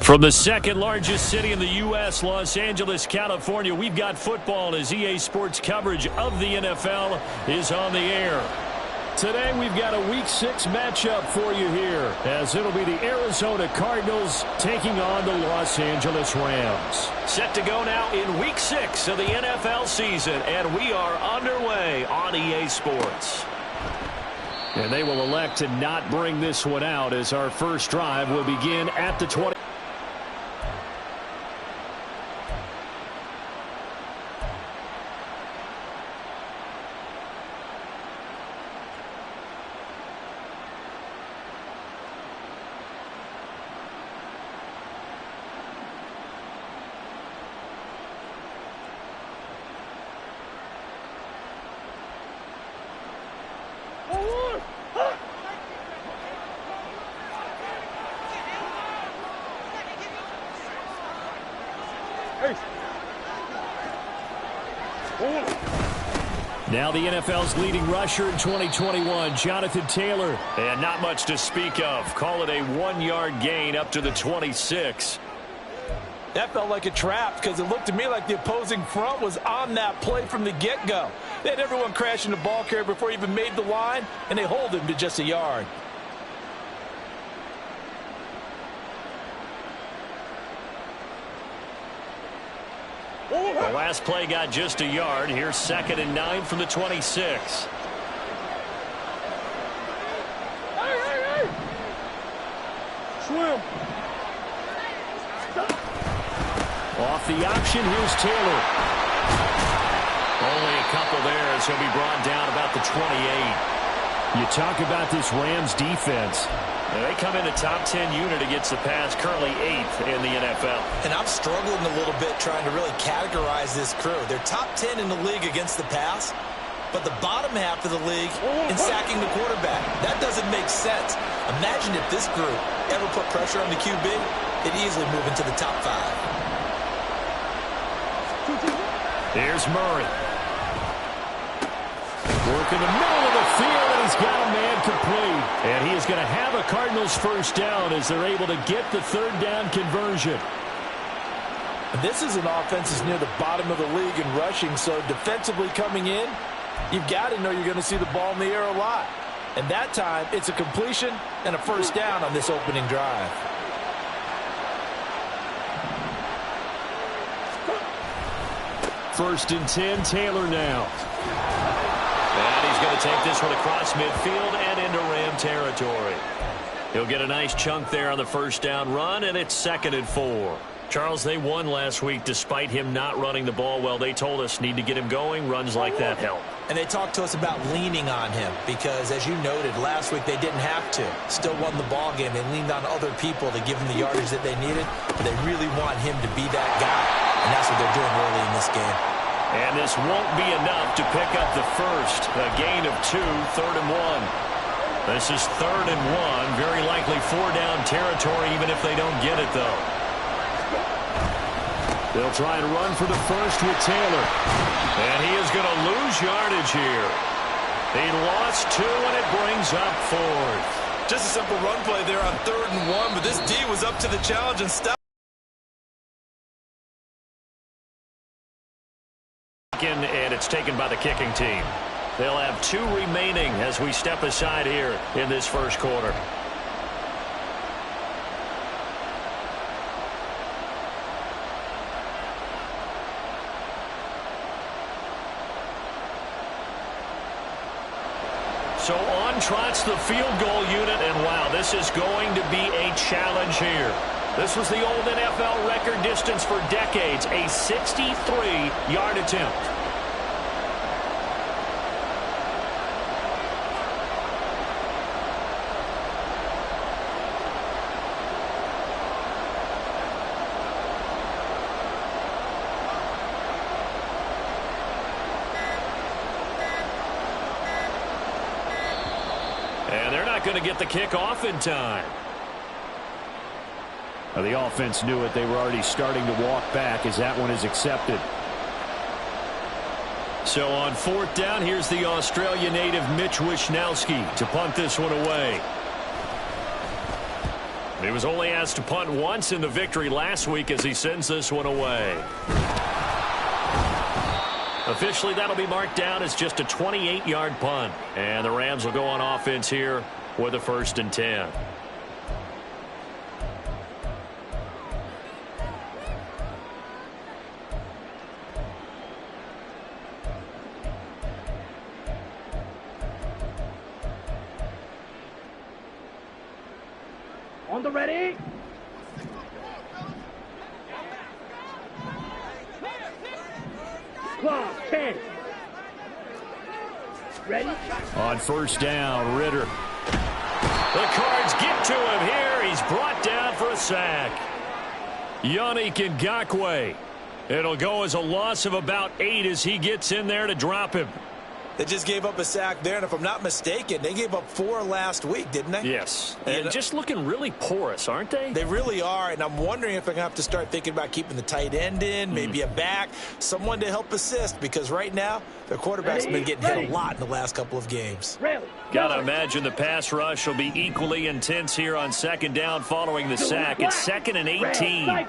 From the second largest city in the U.S., Los Angeles, California, we've got football as EA Sports coverage of the NFL is on the air. Today we've got a Week 6 matchup for you here, as it'll be the Arizona Cardinals taking on the Los Angeles Rams. Set to go now in Week 6 of the NFL season, and we are underway on EA Sports. And they will elect to not bring this one out, as our first drive will begin at the 20. Now the NFL's leading rusher in 2021, Jonathan Taylor. And not much to speak of. Call it a 1-yard gain up to the 26. That felt like a trap because it looked to me like the opposing front was on that play from the get-go. They had everyone crashing the ball carrier before he even made the line, and they hold him to just a yard. The last play got just a yard. Here's 2nd and 9 from the 26. Hey! Swim. Off the option, here's Taylor. Only a couple there as he'll be brought down about the 28. You talk about this Rams defense. They come in a top 10 unit against the pass, currently 8th in the NFL. And I'm struggling a little bit trying to really categorize this crew. They're top 10 in the league against the pass, but the bottom half of the league in sacking the quarterback. That doesn't make sense. Imagine if this group ever put pressure on the QB, they'd easily move into the top 5. Here's Murray. Work in the middle of the field, and he's got a man complete. And he is going to have a Cardinals first down as they're able to get the 3rd down conversion. And this is an offense that's near the bottom of the league in rushing, so defensively coming in, you've got to know you're going to see the ball in the air a lot. And that time, it's a completion and a first down on this opening drive. First and 10, Taylor now. And he's going to take this one across midfield and into Ram territory. He'll get a nice chunk there on the first down run, and it's 2nd and 4. Charles, they won last week despite him not running the ball well. They told us need to get him going. Runs like that help. And they talked to us about leaning on him because, as you noted, last week they didn't have to. Still won the ball game. They leaned on other people to give him the yardage that they needed, but they really want him to be that guy, and that's what they're doing early in this game. And this won't be enough to pick up the first. A gain of 2, 3rd and 1. This is 3rd and 1. Very likely 4-down territory, even if they don't get it, though. They'll try and run for the first with Taylor. And he is going to lose yardage here. He lost 2, and it brings up 4th. Just a simple run play there on 3rd and 1, but this D was up to the challenge and stopped. And it's taken by the kicking team. They'll have 2 remaining as we step aside here in this first quarter. So on trots the field goal unit, and wow, this is going to be a challenge here. This was the old NFL record distance for decades, a 63-yard attempt. And they're not going to get the kick off in time. Well, the offense knew it. They were already starting to walk back as that one is accepted. So on 4th down, here's the Australia native Mitch Wishnowsky to punt this one away. He was only asked to punt once in the victory last week as he sends this one away. Officially, that'll be marked down as just a 28-yard punt. And the Rams will go on offense here with a 1st and 10. On the ready. Clock 10. Ready? On 1st down, Ritter. The Cards get to him here. He's brought down for a sack. Yannick Ngakoue. It'll go as a loss of about 8 as he gets in there to drop him. They just gave up a sack there, and if I'm not mistaken, they gave up 4 last week, didn't they? Yes. And just looking really porous, aren't they? They really are, and I'm wondering if I'm going to have to start thinking about keeping the tight end in, maybe a back, someone to help assist, because right now, their quarterback's been getting hit a lot in the last couple of games. Got to imagine the pass rush will be equally intense here on 2nd down following the sack. It's 2nd and 18.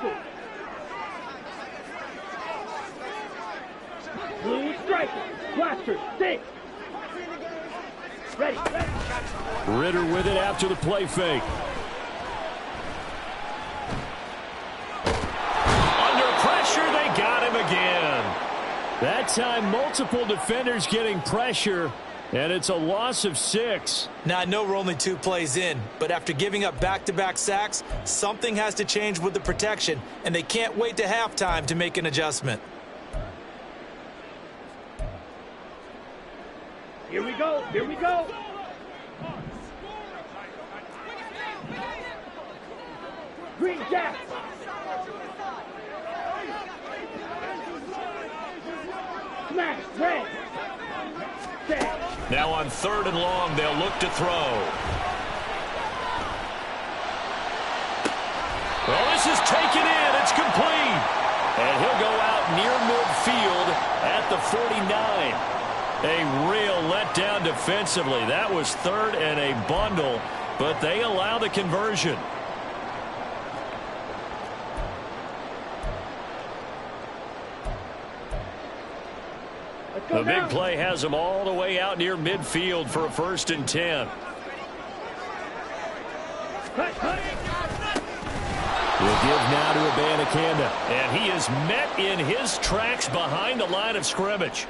Blue striker. Blaster. 6. Ready. Ritter with it after the play fake. Under pressure, they got him again. That time, multiple defenders getting pressure, and it's a loss of 6. Now, I know we're only 2 plays in, but after giving up back-to-back sacks, something has to change with the protection, and they can't wait to halftime to make an adjustment. Here we go. Here we go. Green Jack. Smash. Red. Set. Now on 3rd and long, they'll look to throw. Well, this is taken in. It's complete. And he'll go out near midfield at the 49. A real letdown defensively. That was 3rd and a bundle, but they allow the conversion. The big play has them all the way out near midfield for a 1st and 10. We'll give now to Abanikanda. And he is met in his tracks behind the line of scrimmage.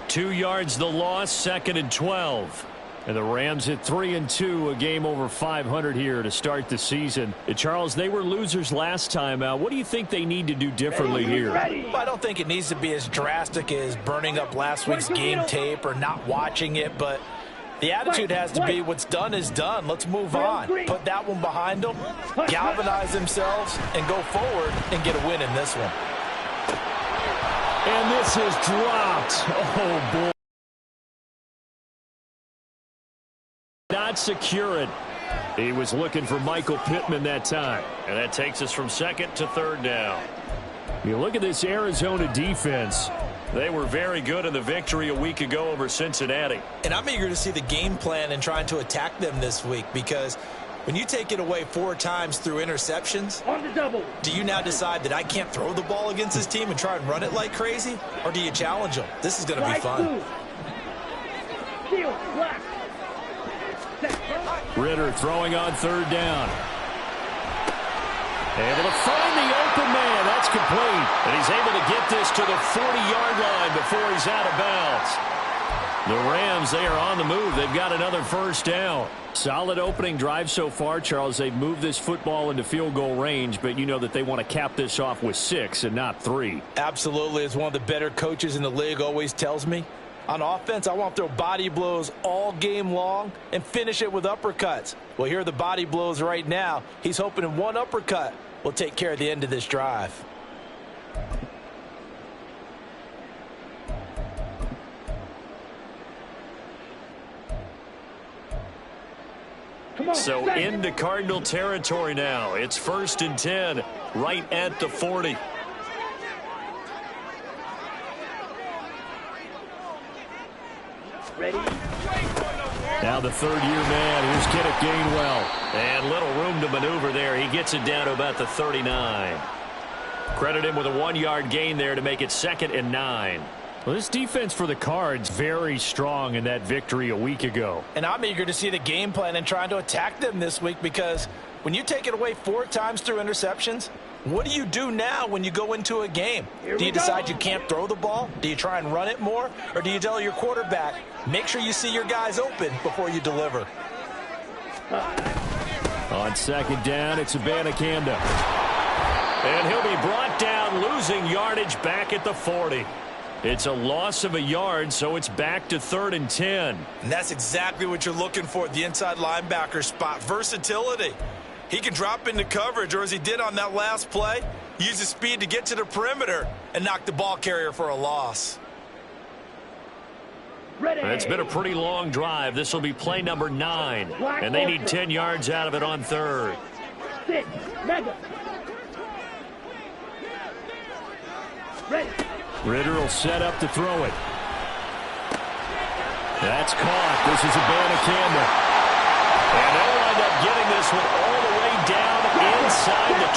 2 yards the loss, 2nd and 12. And the Rams at 3-2, a game over 500 here to start the season. Charles, they were losers last time out. What do you think they need to do differently here? Well, I don't think it needs to be as drastic as burning up last week's game tape or not watching it, but the attitude has to be what's done is done. Let's move on. Put that one behind them, galvanize themselves, and go forward and get a win in this one. And this is dropped. Oh, boy. Not secure it. He was looking for Michael Pittman that time. And that takes us from 2nd to 3rd down. You look at this Arizona defense. They were very good in the victory a week ago over Cincinnati. And I'm eager to see the game plan and trying to attack them this week, because when you take it away 4 times through interceptions, On the double. do you now decide that I can't throw the ball against this team and try and run it like crazy? Or do you challenge them? This is going to be fun. Steel, black. Ritter throwing on 3rd down. Able to find the open man. That's complete. And he's able to get this to the 40-yard line before he's out of bounds. The Rams, they are on the move. They've got another first down. Solid opening drive so far, Charles. They've moved this football into field goal range, but you know that they want to cap this off with 6 and not 3. Absolutely. As one of the better coaches in the league always tells me, on offense, I want to throw body blows all game long and finish it with uppercuts. Well, here are the body blows right now. He's hoping one uppercut will take care of the end of this drive. So into Cardinal territory now. It's 1st and 10, right at the 40. Ready? Now the third-year man. Here's Kenneth Gainwell. And little room to maneuver there. He gets it down to about the 39. Credit him with a 1-yard gain there to make it 2nd and 9. Well, this defense for the Cards very strong in that victory a week ago. And I'm eager to see the game plan and trying to attack them this week, because when you take it away 4 times through interceptions, what do you do now when you go into a game? Do you decide you can't throw the ball? Do you try and run it more? Or do you tell your quarterback, make sure you see your guys open before you deliver? On 2nd down, it's Abanikanda. And he'll be brought down, losing yardage back at the 40. It's a loss of a yard, so it's back to 3rd and 10. And that's exactly what you're looking for at the inside linebacker spot. Versatility. He can drop into coverage, or as he did on that last play, use his speed to get to the perimeter and knock the ball carrier for a loss. Ready. It's been a pretty long drive. This will be play number 9. And they need 10 yards out of it on 3rd. 6, mega. Ready. Ritter will set up to throw it. That's caught. This is Abanikanda. And they'll wind up getting this one all the way down inside the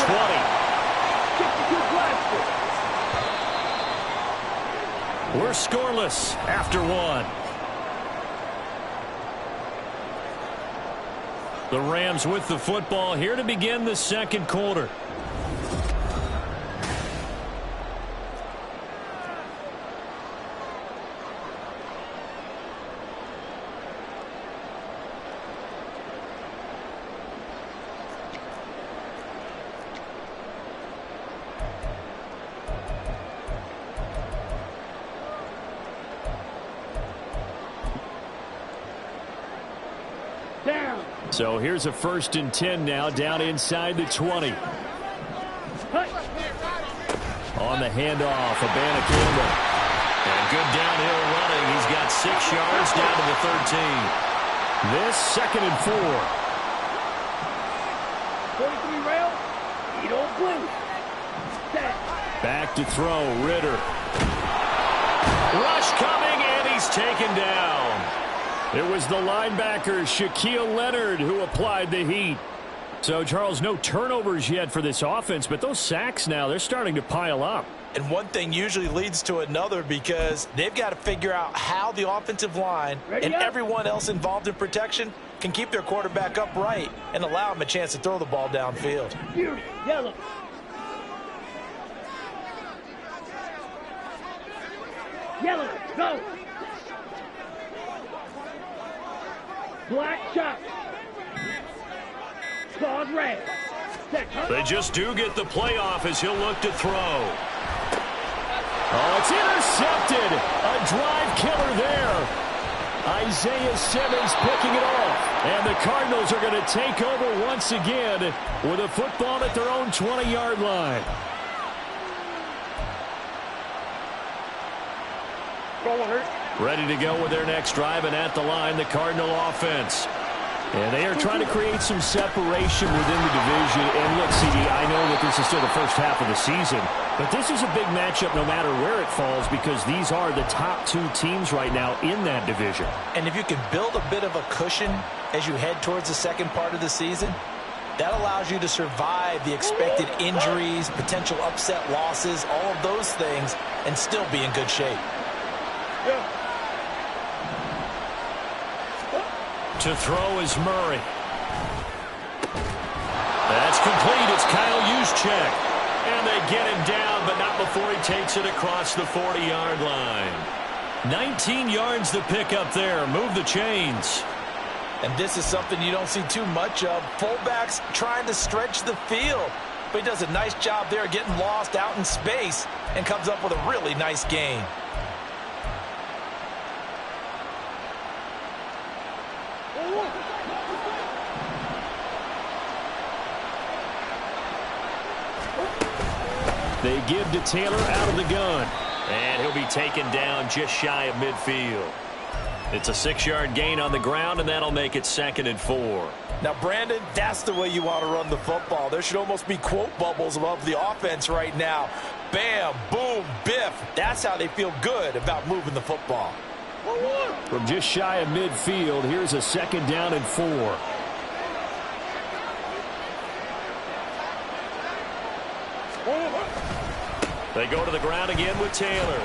20. We're scoreless after 1. The Rams with the football here to begin the 2nd quarter. Down. So here's a 1st and 10 now, down inside the 20. On the handoff, Abanikanda. And good downhill running. He's got 6 yards down to the 13. This 2nd and 4. 43 rail. You don't blink. Back to throw, Ritter. Rush coming, and he's taken down. It was the linebacker, Shaquille Leonard, who applied the heat. So, Charles, no turnovers yet for this offense, but those sacks now, they're starting to pile up. And one thing usually leads to another, because they've got to figure out how the offensive line and everyone else involved in protection can keep their quarterback upright and allow him a chance to throw the ball downfield. Yellow. Yellow, go. Black shot. Claws red. They just do get the playoff as he'll look to throw. Oh, it's intercepted. A drive killer there. Isaiah Simmons picking it off. And the Cardinals are going to take over once again with a football at their own 20-yard line. Ready to go with their next drive, and at the line, the Cardinal offense. And they are trying to create some separation within the division. And look, CD, I know that this is still the first half of the season, but this is a big matchup no matter where it falls, because these are the top 2 teams right now in that division. And if you can build a bit of a cushion as you head towards the second part of the season, that allows you to survive the expected injuries, potential upset losses, all of those things, and still be in good shape. To throw is Murray. That's complete. It's Kyle Juszczyk. And they get him down, but not before he takes it across the 40-yard line. 19 yards to pick up there. Move the chains. And this is something you don't see too much of. Fullbacks trying to stretch the field. But he does a nice job there getting lost out in space and comes up with a really nice gain. They give to Taylor out of the gun. And he'll be taken down just shy of midfield. It's a 6-yard gain on the ground, and that'll make it 2nd and 4. Now, Brandon, that's the way you want to run the football. There should almost be quote bubbles above the offense right now. Bam, boom, biff. That's how they feel good about moving the football. From just shy of midfield, here's a 2nd down and 4. They go to the ground again with Taylor.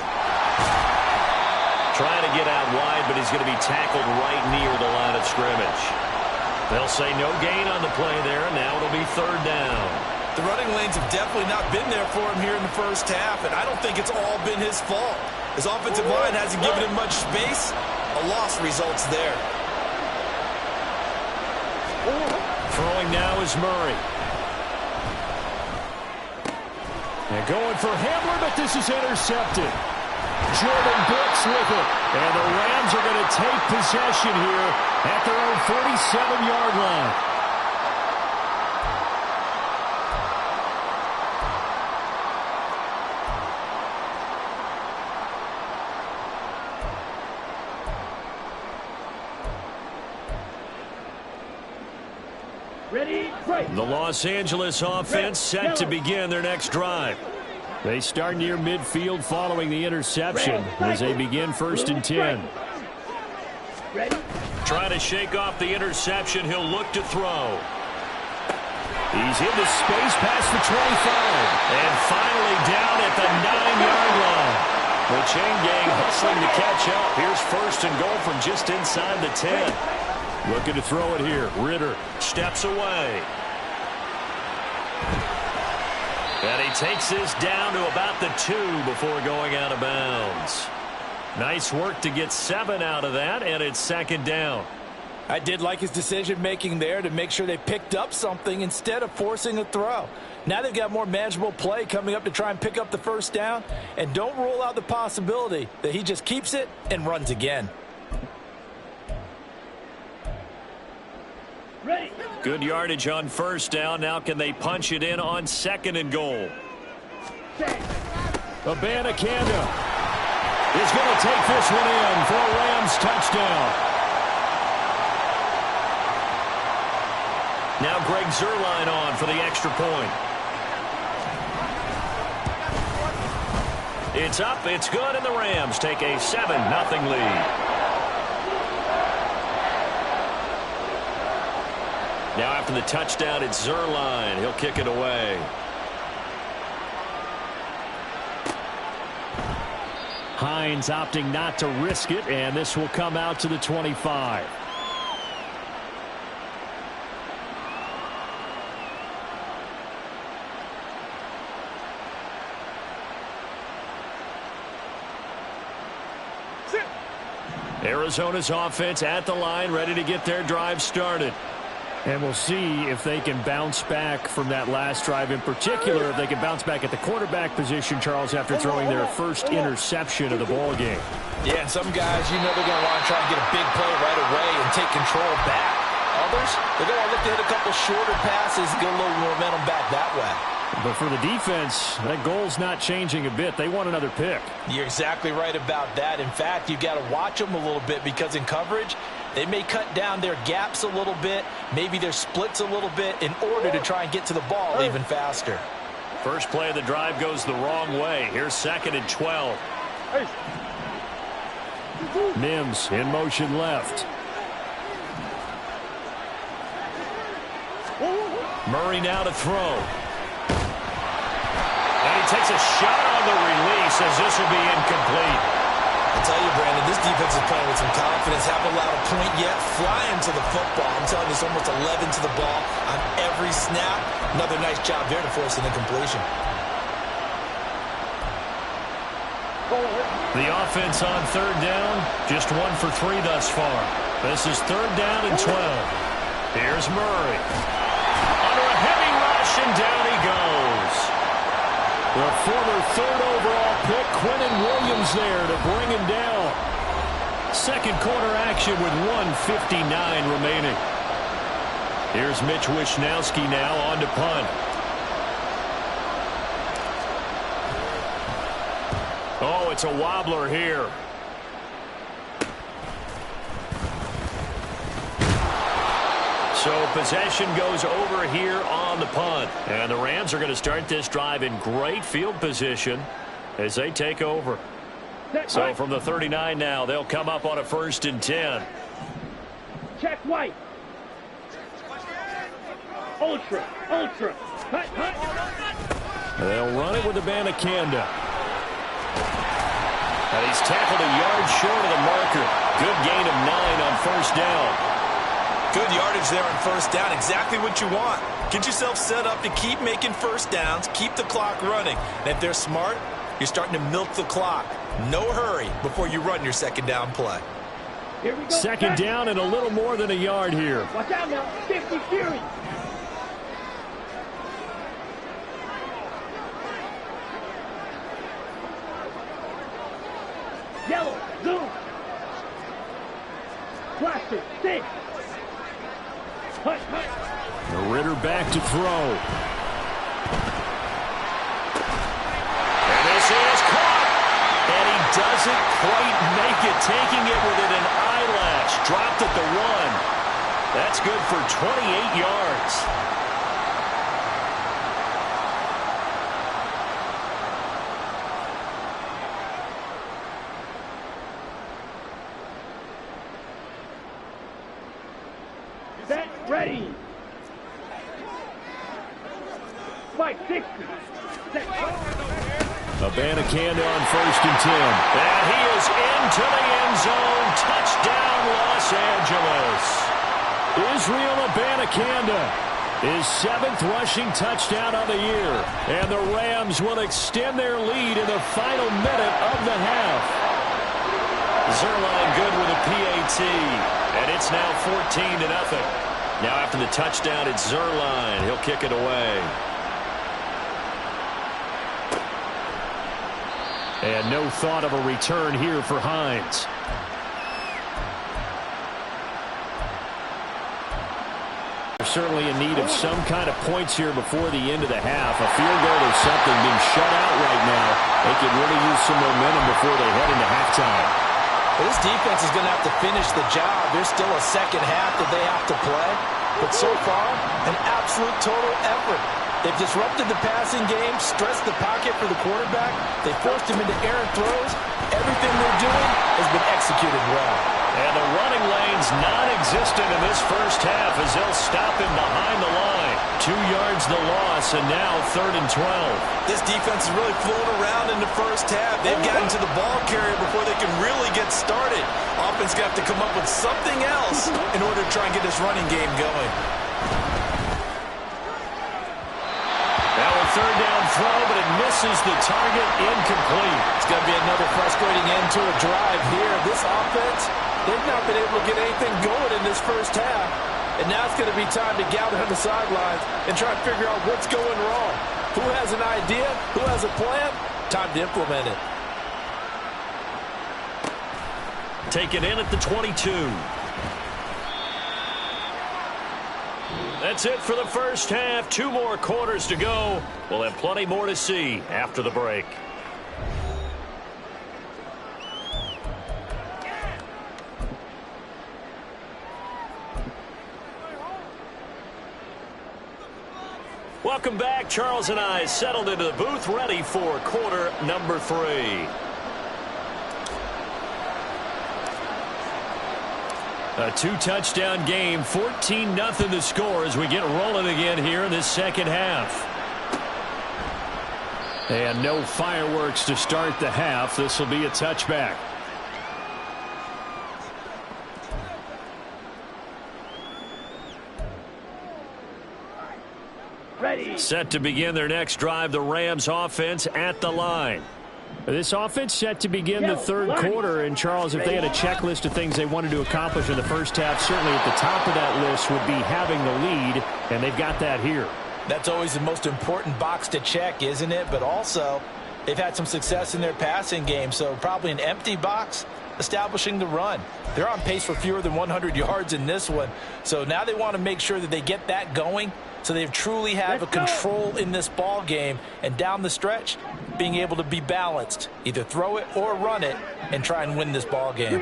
Trying to get out wide, but he's going to be tackled right near the line of scrimmage. They'll say no gain on the play there, and now it'll be 3rd down. The running lanes have definitely not been there for him here in the first half, and I don't think it's all been his fault. His offensive line hasn't given him much space. A loss results there. Throwing now is Murray. And going for Hamler, but this is intercepted. Jordan Brooks with it. And the Rams are going to take possession here at their own 47-yard line. Ready, break. The Los Angeles offense set to begin their next drive. They start near midfield following the interception as they begin 1st and 10. Ready. Trying to shake off the interception. He'll look to throw. He's into space past the 25. And finally down at the 9-yard line. The chain gang hustling to catch up. Here's 1st and goal from just inside the 10. Looking to throw it here. Ritter steps away. And he takes this down to about the 2 before going out of bounds. Nice work to get 7 out of that, and it's 2nd down. I did like his decision-making there to make sure they picked up something instead of forcing a throw. Now they've got more manageable play coming up to try and pick up the 1st down, and don't rule out the possibility that he just keeps it and runs again. Ready. Good yardage on 1st down. Now can they punch it in on 2nd and goal? Abanikanda is going to take this one in for a Rams touchdown. Now Greg Zuerlein on for the extra point. It's up, it's good, and the Rams take a 7-0 lead. Now after the touchdown, it's Zuerlein. He'll kick it away. Hines opting not to risk it, and this will come out to the 25. Arizona's offense at the line, ready to get their drive started. And we'll see if they can bounce back from that last drive, in particular, if they can bounce back at the quarterback position, Charles, after throwing their first interception of the ball game. Yeah, and some guys, you know they're going to want to try and get a big play right away and take control back. Others, they're going to look to hit a couple shorter passes, get a little momentum back that way. But for the defense, that goal's not changing a bit. They want another pick. You're exactly right about that. In fact, you've got to watch them a little bit because in coverage, they may cut down their gaps a little bit, maybe their splits a little bit in order to try and get to the ball even faster. First play of the drive goes the wrong way. Here's 2nd and 12. Mims in motion left. Murray now to throw. And he takes a shot on the release as this will be incomplete. I'll tell you, Brandon, this defense is playing with some confidence. Haven't allowed a point yet. Flying to the football. I'm telling you, it's almost 11 to the ball on every snap. Another nice job there to force an incompletion. The offense on third down, just 1 for 3 thus far. This is third down and 12. Here's Murray. Under a heavy rush, and down he goes. The former third overall pick, Quentin Williams, there to bring him down. Second quarter action with 1:59 remaining. Here's Mitch Wishnowsky now on to punt. Oh, it's a wobbler here. So possession goes over here on the punt. And the Rams are going to start this drive in great field position as they take over. So from the 39 now, they'll come up on a 1st and 10. Check white. Ultra. Hut. They'll run it with Abanikanda. And he's tackled a yard short of the marker. Good gain of 9 on 1st down. Good yardage there on 1st down. Exactly what you want. Get yourself set up to keep making 1st downs, keep the clock running. And if they're smart, you're starting to milk the clock. No hurry before you run your 2nd down play. Here we go. 2nd down and a little more than a yard here. Watch out now. 50 Fury. Yellow. Zoom. Blaster. 6. Hut. Ritter back to throw. And this is caught. And he doesn't quite make it, taking it within an eyelash. Dropped at the 1. That's good for 28 yards. Set. Ready. Spike 60. Set. Abanikanda on 1st and 10. And he is into the end zone. Touchdown, Los Angeles. Israel Abanikanda, his 7th rushing touchdown of the year. And the Rams will extend their lead in the final minute of the half. Zerline good with a PAT. And it's now 14-0. Now after the touchdown, it's Zerline. He'll kick it away. And no thought of a return here for Hines. They're certainly in need of some kind of points here before the end of the half. A field goal or something, being shut out right now. They could really use some momentum before they head into halftime. Well, this defense is going to have to finish the job. There's still a 2nd half that they have to play. But so far, an absolute total effort. They've disrupted the passing game, stressed the pocket for the quarterback. They forced him into errant throws. Everything they're doing has been executed well. And the running lane's non-existent in this first half as they'll stop him behind the line. 2 yards the loss, and now 3rd and 12. This defense is really flown around in the first half. They've gotten to the ball carrier before they can really get started. Offense got to come up with something else in order to try and get this running game going. Now a 3rd down throw, but it misses the target, incomplete. It's going to be another frustrating end to a drive here. This offense, they've not been able to get anything going in this first half. And now it's going to be time to gather on the sidelines and try to figure out what's going wrong. Who has an idea? Who has a plan? Time to implement it. Taken in at the 22. That's it for the first half. 2 more quarters to go. We'll have plenty more to see after the break. Welcome back. Charles and I settled into the booth, ready for quarter number 3. A 2-touchdown game, 14-0 the score as we get rolling again here in this second half. And no fireworks to start the half. This will be a touchback. Ready. Set to begin their next drive, the Rams offense at the line. This offense set to begin the third quarter. And, Charles, if they had a checklist of things they wanted to accomplish in the first half, certainly at the top of that list would be having the lead, and they've got that here. That's always the most important box to check, isn't it? But also, they've had some success in their passing game, so probably an empty box establishing the run. They're on pace for fewer than 100 yards in this one, so now they want to make sure that they get that going so they truly have a control in this ball game, and down the stretch, being able to be balanced, either throw it or run it, and try and win this ball game.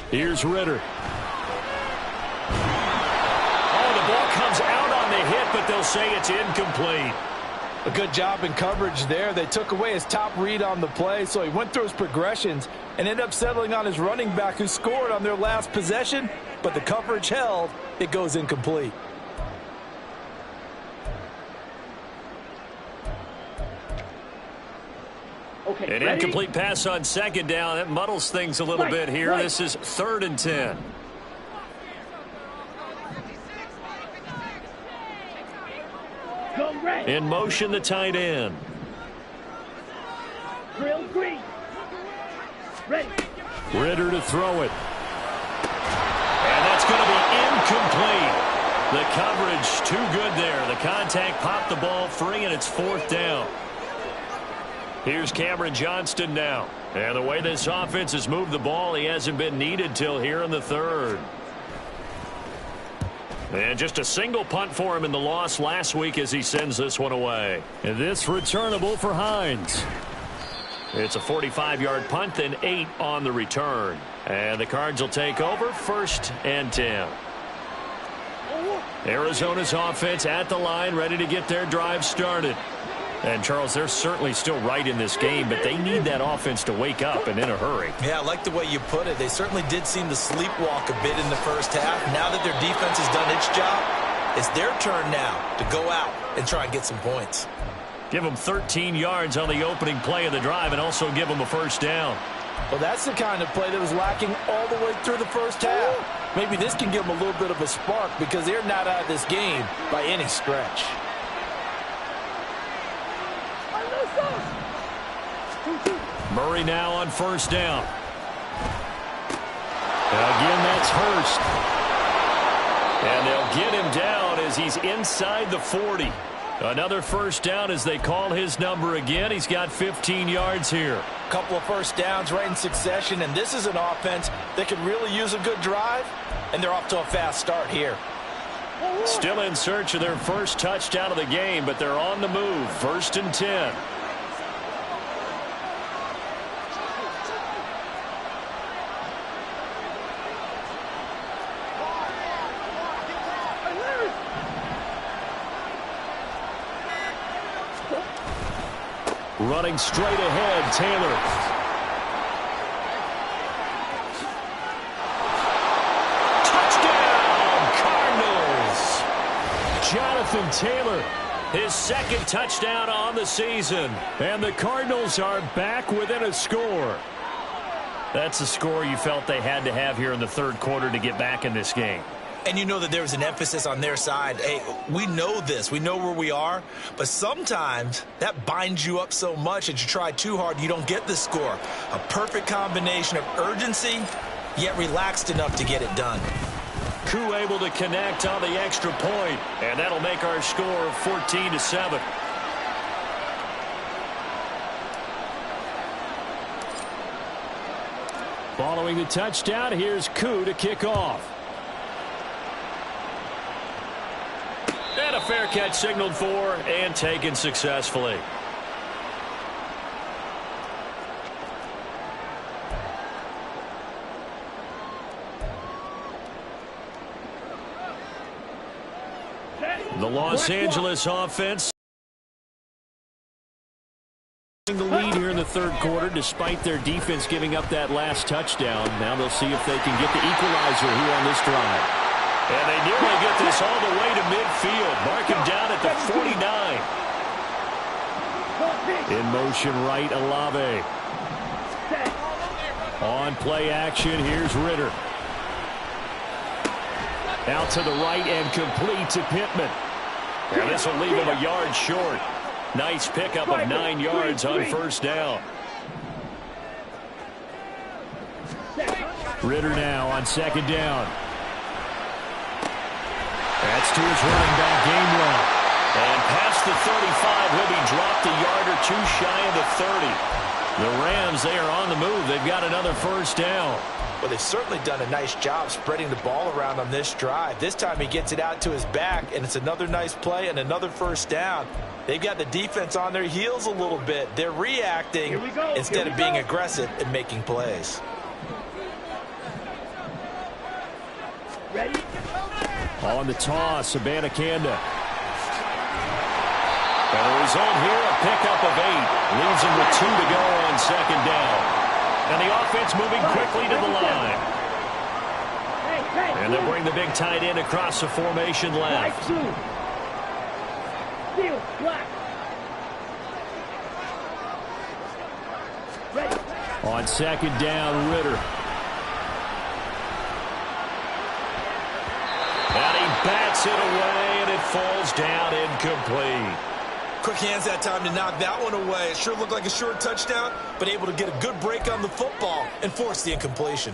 Here's Ritter. Oh, the ball comes out on the hit, but they'll say it's incomplete. A good job in coverage there. They took away his top read on the play, so he went through his progressions and ended up settling on his running back who scored on their last possession, but the coverage held. It goes incomplete. Okay, An incomplete pass on second down. That muddles things a little bit here. This is 3rd and 10. In motion, the tight end. Drill green. Ready. Ritter to throw it. And that's going to be incomplete. The coverage too good there. The contact popped the ball free, and it's 4th down. Here's Cameron Johnston now. And the way this offense has moved the ball, he hasn't been needed till here in the 3rd. And just a single punt for him in the loss last week as he sends this one away. And this returnable for Hines. It's a 45-yard punt, then 8 on the return. And the Cards will take over 1st and 10. Arizona's offense at the line, ready to get their drive started. And, Charles, they're certainly still right in this game, but they need that offense to wake up and in a hurry. Yeah, I like the way you put it. They certainly did seem to sleepwalk a bit in the first half. Now that their defense has done its job, it's their turn now to go out and try and get some points. Give them 13 yards on the opening play of the drive and also give them a 1st down. Well, that's the kind of play that was lacking all the way through the first half. Maybe this can give them a little bit of a spark because they're not out of this game by any stretch. Murray now on 1st down. Again, that's Hurst. And they'll get him down as he's inside the 40. Another 1st down as they call his number again. He's got 15 yards here. A couple of 1st downs right in succession, and this is an offense that could really use a good drive, and they're off to a fast start here. Still in search of their first touchdown of the game, but they're on the move. 1st and 10. Running straight ahead, Taylor. Touchdown, Cardinals! Jonathan Taylor, his 2nd touchdown on the season. And the Cardinals are back within a score. That's a score you felt they had to have here in the 3rd quarter to get back in this game. And you know that there was an emphasis on their side. Hey, we know this. We know where we are. But sometimes that binds you up so much that you try too hard, you don't get the score. A perfect combination of urgency, yet relaxed enough to get it done. Koo able to connect on the extra point, and that'll make our score 14-7. Following the touchdown, here's Koo to kick off. And a fair catch signaled for and taken successfully. The Los Angeles offense the lead here in the 3rd quarter despite their defense giving up that last touchdown. Now they'll see if they can get the equalizer here on this drive. And they nearly get this all the way to midfield. Mark him down at the 49. In motion right, Olave. On play action, here's Ritter. Out to the right and complete to Pittman. And this will leave him a yard short. Nice pickup of 9 yards on first down. Ritter now on second down. That's to his running back, Gainwell. And past the 35, he'll be dropped a yard or two shy of the 30. The Rams, they are on the move. They've got another first down. Well, they've certainly done a nice job spreading the ball around on this drive. This time he gets it out to his back, and it's another nice play and another first down. They've got the defense on their heels a little bit. They're reacting instead of being aggressive and making plays. Ready? On the toss, Abanikanda. And the result here, a pickup of 8. Leaves him with 2 to go on second down. And the offense moving quickly to the line. And they'll bring the big tight end across the formation left. Steal, black. Ready. On second down, Ritter. And he bats it away, and it falls down incomplete. Quick hands that time to knock that one away. It sure looked like a short touchdown, but able to get a good break on the football and force the incompletion.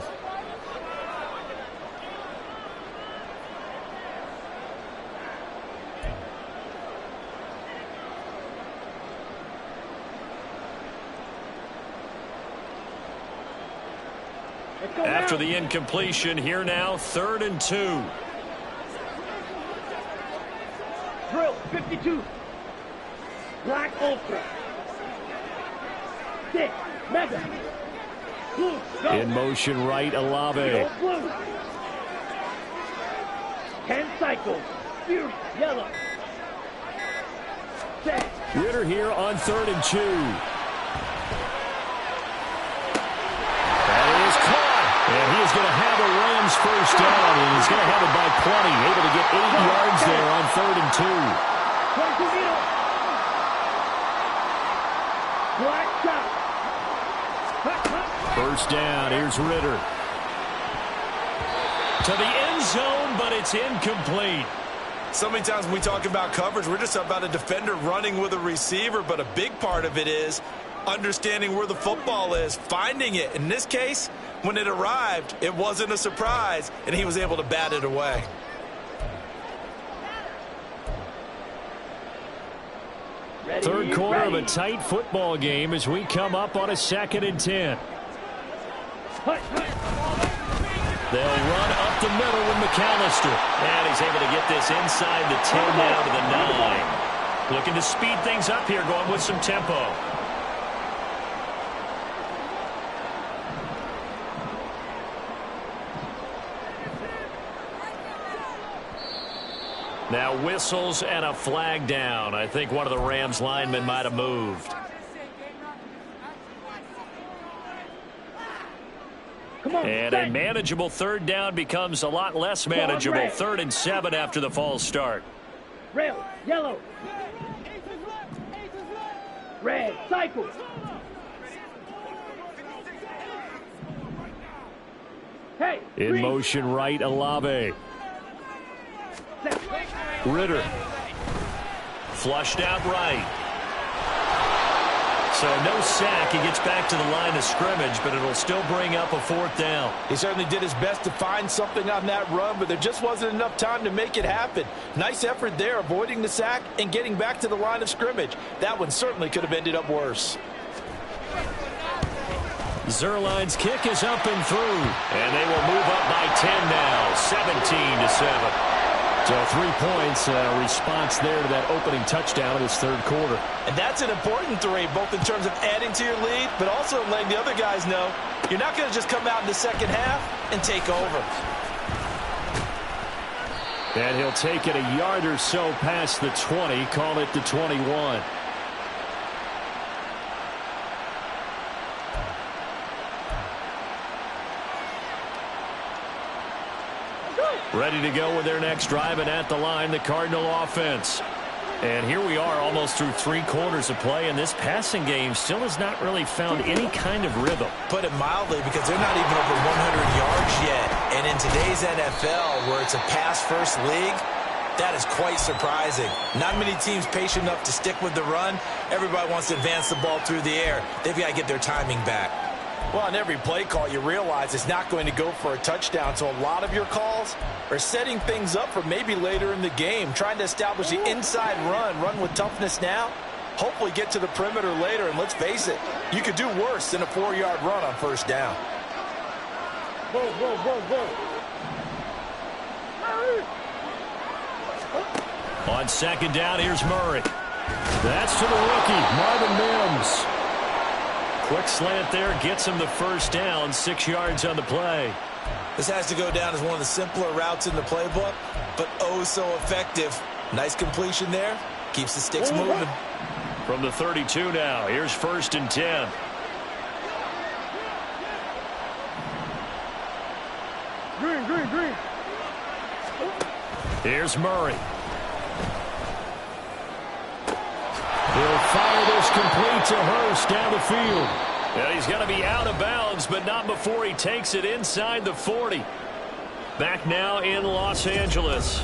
After the incompletion, here now, 3rd and 2. Drill, 52. Black Ultra. 6, Mega. Blue, go. In motion right, Olave. Go blue. 10 cycles. Fury, yellow. Set. Ritter here on 3rd and 2. That is caught. And he is going to have a Rams first down. And he's going to have it by 20. Able to get 8 yards there on 3rd and 2. 22 meters. Black shot. First down, here's Ritter. To the end zone, but it's incomplete. So many times when we talk about coverage, we're just about a defender running with a receiver, but a big part of it is understanding where the football is, finding it. In this case, when it arrived, it wasn't a surprise, and he was able to bat it away. Ready, Third quarter of a ready. tight football game as we come up on a 2nd and 10. They'll run up the middle with McAllister. And he's able to get this inside the 10 now to the 9. Looking to speed things up here, going with some tempo. Now whistles and a flag down. I think one of the Rams linemen might have moved. Come on, And a manageable 3rd down becomes a lot less manageable. 3rd and 7 after the false start. Rail, yellow. Red, cycle. Hey, In green. motion right, Olave. Set. Ritter. Flushed out right. So no sack. He gets back to the line of scrimmage, but it'll still bring up a 4th down. He certainly did his best to find something on that run, but there just wasn't enough time to make it happen. Nice effort there, avoiding the sack and getting back to the line of scrimmage. That one certainly could have ended up worse. Zerline's kick is up and through, and they will move up by 10 now, 17-7. So 3 points, response there to that opening touchdown of this 3rd quarter. And that's an important 3, both in terms of adding to your lead, but also letting the other guys know you're not going to just come out in the second half and take over. And he'll take it a yard or so past the 20, call it the 21. Ready to go with their next drive, and at the line, the Cardinal offense. And here we are almost through 3 quarters of play, and this passing game still has not really found any kind of rhythm. Put it mildly, because they're not even over 100 yards yet. And in today's NFL, where it's a pass-first league, That is quite surprising. Not many teams patient enough to stick with the run. Everybody wants to advance the ball through the air. They've got to get their timing back. Well, on every play call, you realize it's not going to go for a touchdown, so a lot of your calls are setting things up for maybe later in the game, trying to establish the inside run with toughness now, hopefully get to the perimeter later, and let's face it, you could do worse than a 4-yard run on first down. On second down, here's Murray. That's to the rookie, Marvin Mims. Quick slant there, gets him the first down, 6 yards on the play. This has to go down as one of the simpler routes in the playbook, but oh so effective. Nice completion there. Keeps the sticks moving. From the 32 now, here's 1st and 10. Green. Here's Murray. He'll fire this complete to Hurst down the field. And he's going to be out of bounds, but not before he takes it inside the 40. Back now in Los Angeles.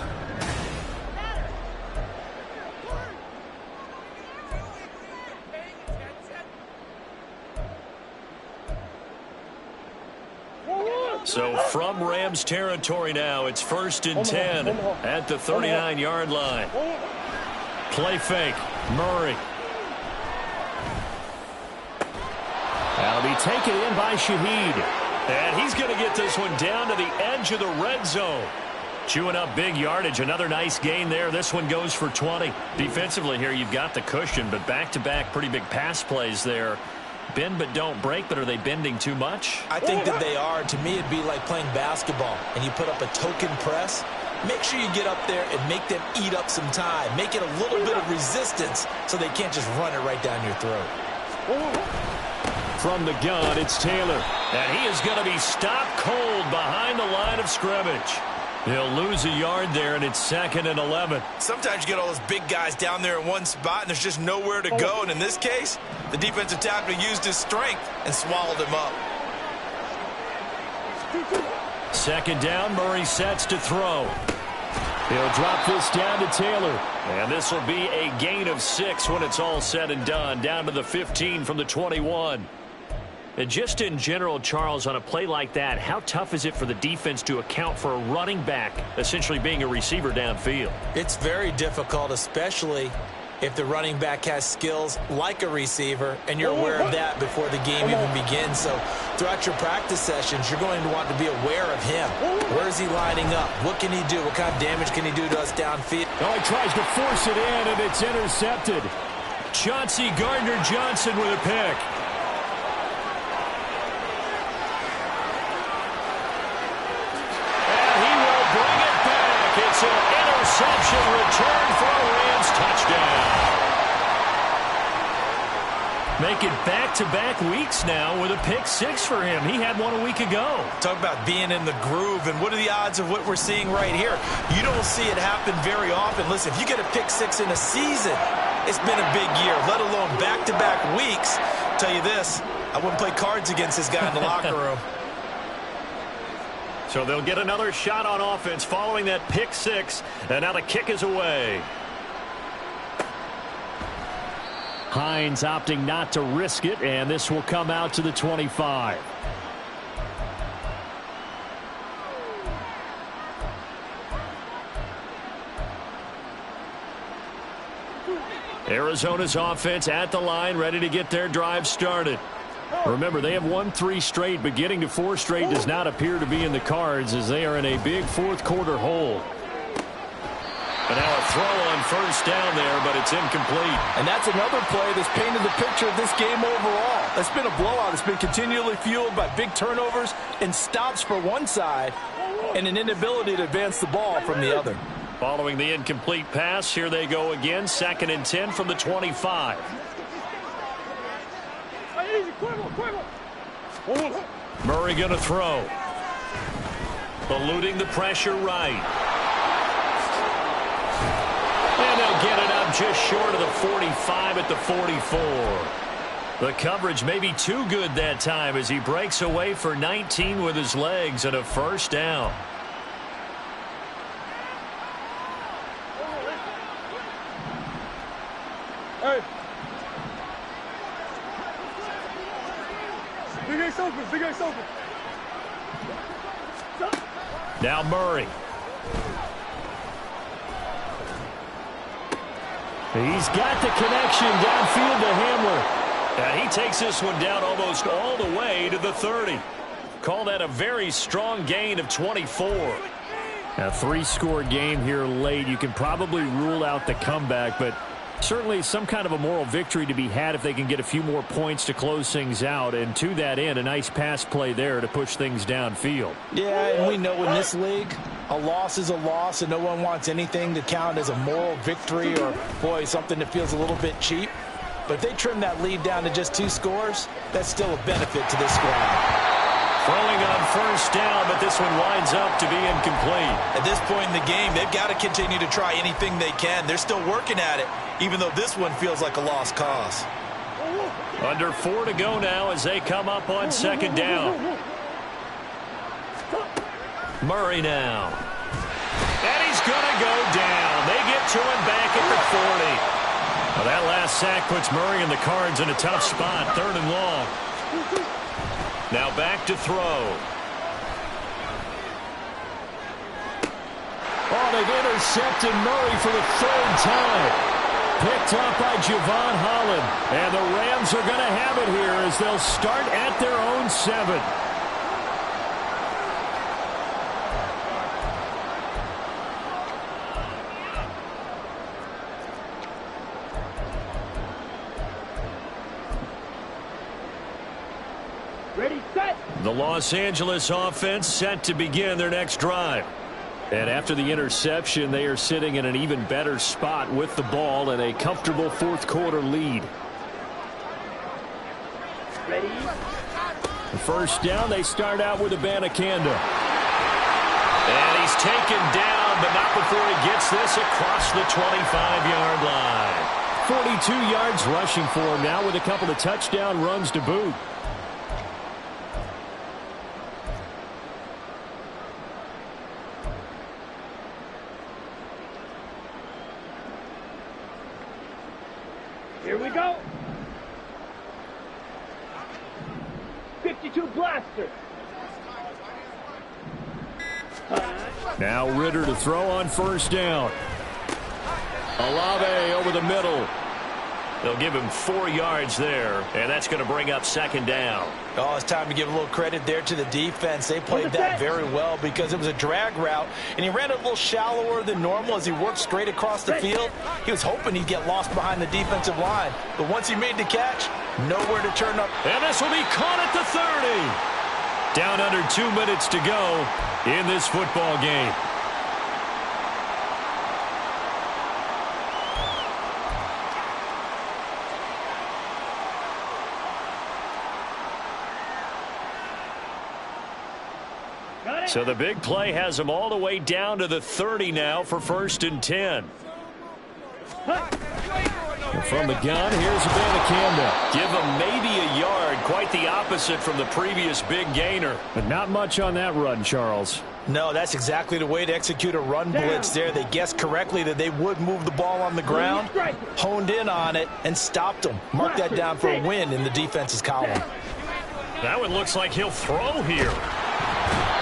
So from Rams territory now, it's 1st and 10 at the 39-yard line. Play fake. Murray. That'll be taken in by Shaheed. And he's going to get this one down to the edge of the red zone. Chewing up big yardage. Another nice gain there. This one goes for 20. Defensively here, you've got the cushion, but back-to-back pretty big pass plays there. Bend but don't break, but are they bending too much? I think that they are. To me, it'd be like playing basketball, and you put up a token press. Make sure you get up there and make them eat up some time. Make it a little bit of resistance so they can't just run it right down your throat. From the gun, it's Taylor. And he is going to be stopped cold behind the line of scrimmage. He'll lose a yard there, and it's 2nd and 11. Sometimes you get all those big guys down there in one spot, and there's just nowhere to go. And in this case, the defensive tackle used his strength and swallowed him up. 2nd down, Murray sets to throw. He'll drop this down to Taylor. And this will be a gain of 6 when it's all said and done. Down to the 15 from the 21. And just in general, Charles, on a play like that, how tough is it for the defense to account for a running back essentially being a receiver downfield? It's very difficult, especially if the running back has skills like a receiver, and you're aware of that before the game even begins. So throughout your practice sessions, you're going to want to be aware of him. Where is he lining up? What can he do? What kind of damage can he do to us downfield? Oh, he tries to force it in, and it's intercepted. Chauncey Gardner-Johnson with a pick. It's an interception return for a Rams touchdown. Make it back-to-back weeks now with a pick 6 for him. He had one a week ago. Talk about being in the groove, and what are the odds of what we're seeing right here? You don't see it happen very often. Listen, if you get a pick 6 in a season, it's been a big year, let alone back-to-back weeks. I'll tell you this, I wouldn't play cards against this guy in the locker room. So they'll get another shot on offense following that pick 6, and now the kick is away. Hines opting not to risk it, and this will come out to the 25. Arizona's offense at the line, ready to get their drive started. Remember, they have won 3 straight, but getting to 4 straight does not appear to be in the cards as they are in a big fourth-quarter hole. And now a throw on first down there, but it's incomplete. And that's another play that's painted the picture of this game overall. It's been a blowout. It's been continually fueled by big turnovers and stops for one side and an inability to advance the ball from the other. Following the incomplete pass, here they go again, 2nd and 10 from the 25. Murray going to throw. Eluding the pressure right. And they'll get it up just short of the 45 at the 44. The coverage may be too good that time as he breaks away for 19 with his legs and a first down. Now Murray. He's got the connection downfield to Hamler. And he takes this one down almost all the way to the 30. Call that a very strong gain of 24. A three-score game here late. You can probably rule out the comeback, but certainly some kind of a moral victory to be had if they can get a few more points to close things out. And to that end, a nice pass play there to push things downfield. Yeah, and we know in this league, a loss is a loss, and no one wants anything to count as a moral victory or, boy, something that feels a little bit cheap. But if they trim that lead down to just 2 scores, that's still a benefit to this squad. Throwing on first down, but this one winds up to be incomplete. At this point in the game, they've got to continue to try anything they can. They're still working at it, even though this one feels like a lost cause. Under 4 to go now as they come up on second down. Murray now. And he's going to go down. They get to him back at the 40. Well, that last sack puts Murray and the Cards in a tough spot, 3rd and long. Now back to throw. Oh, they've intercepted Murray for the 3rd time. Picked up by Javon Holland. And the Rams are going to have it here as they'll start at their own 7. Ready, set. The Los Angeles offense set to begin their next drive. And after the interception, they are sitting in an even better spot with the ball and a comfortable 4th quarter lead. Ready. The first down, they start out with Abanikanda. And he's taken down, but not before he gets this across the 25-yard line. 42 yards rushing for him now with a couple of touchdown runs to boot. Here we go. 52 blaster. Now Ritter to throw on first down. Olave over the middle. They'll give him 4 yards there, and that's going to bring up second down. Oh, it's time to give a little credit there to the defense. They played that very well because it was a drag route, and he ran it a little shallower than normal as he worked straight across the field. He was hoping he'd get lost behind the defensive line, but once he made the catch, nowhere to turn up. And this will be caught at the 30. Down under 2 minutes to go in this football game. So the big play has them all the way down to the 30 now for 1st and 10. From the gun, here's Abanikanda. Give him maybe a yard, quite the opposite from the previous big gainer. But not much on that run, Charles. No, that's exactly the way to execute a run blitz there. They guessed correctly that they would move the ball on the ground, honed in on it, and stopped them. Mark that down for a win in the defense's column. That one looks like he'll throw here.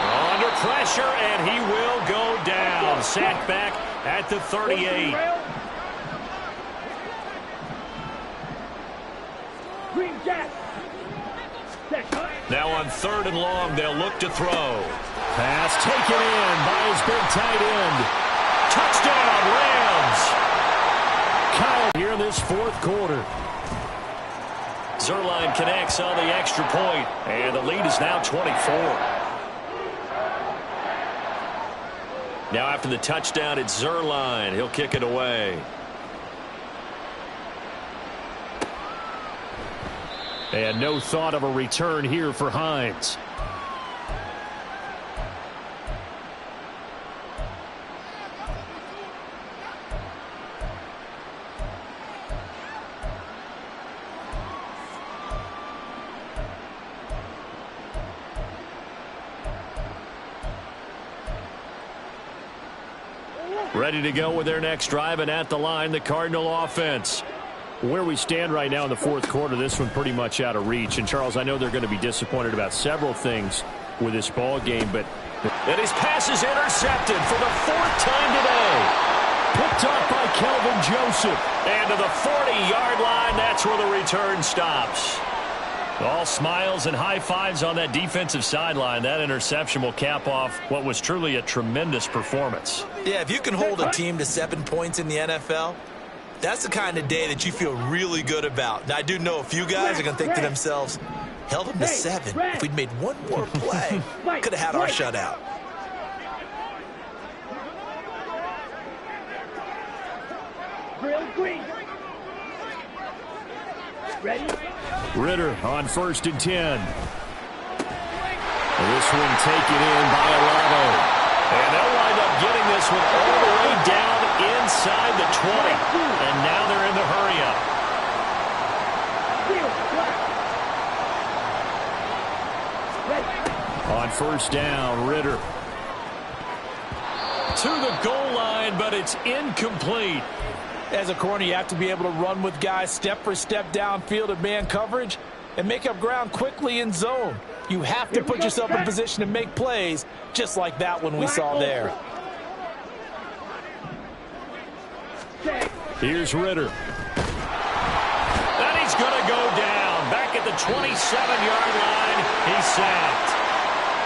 Under pressure, and he will go down. Sacked back at the 38. Green Jack. Now on 3rd and long, they'll look to throw. Pass taken in by his big tight end. Touchdown, Rams. Kyle here in this 4th quarter. Zerline connects on the extra point, and the lead is now 24. Now after the touchdown, it's Zerline. He'll kick it away. And no thought of a return here for Hines. Ready to go with their next drive, and at the line, the Cardinal offense. Where we stand right now in the 4th quarter, this one pretty much out of reach. And, Charles, I know they're going to be disappointed about several things. with this ball game, and his pass is intercepted for the 4th time today. Picked up by Kelvin Joseph. And to the 40-yard line, that's where the return stops. All smiles and high fives on that defensive sideline. That interception will cap off what was truly a tremendous performance. Yeah, if you can hold a team to 7 points in the NFL, that's the kind of day that you feel really good about. Now, I do know a few guys are going to think to themselves, held them to 7. If we'd made one more play, could have had our shutout. Grill green. Ready? Ritter on 1st and 10. This one taken in by Alavo. And they'll wind up getting this one all the way down inside the 20. And now they're in the hurry-up. On 1st down, Ritter. To the goal line, but it's incomplete. As a corner, you have to be able to run with guys step for step downfield of man coverage and make up ground quickly in zone. You have to put yourself in position to make plays, just like that one we saw there. Here's Ritter. And he's going to go down. Back at the 27-yard line, he's sacked.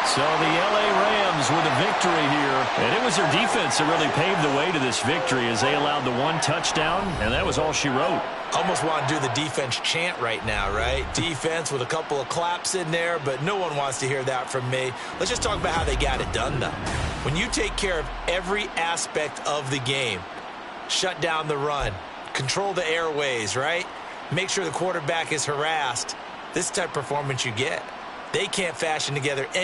So the L.A. Rams with a victory here. And it was their defense that really paved the way to this victory as they allowed the 1 touchdown, and that was all she wrote. Almost want to do the defense chant right now, right? Defense with a couple of claps in there, but no one wants to hear that from me. Let's just talk about how they got it done, though. When you take care of every aspect of the game, shut down the run, control the airways, right? Make sure the quarterback is harassed. This type of performance you get. They can't fashion together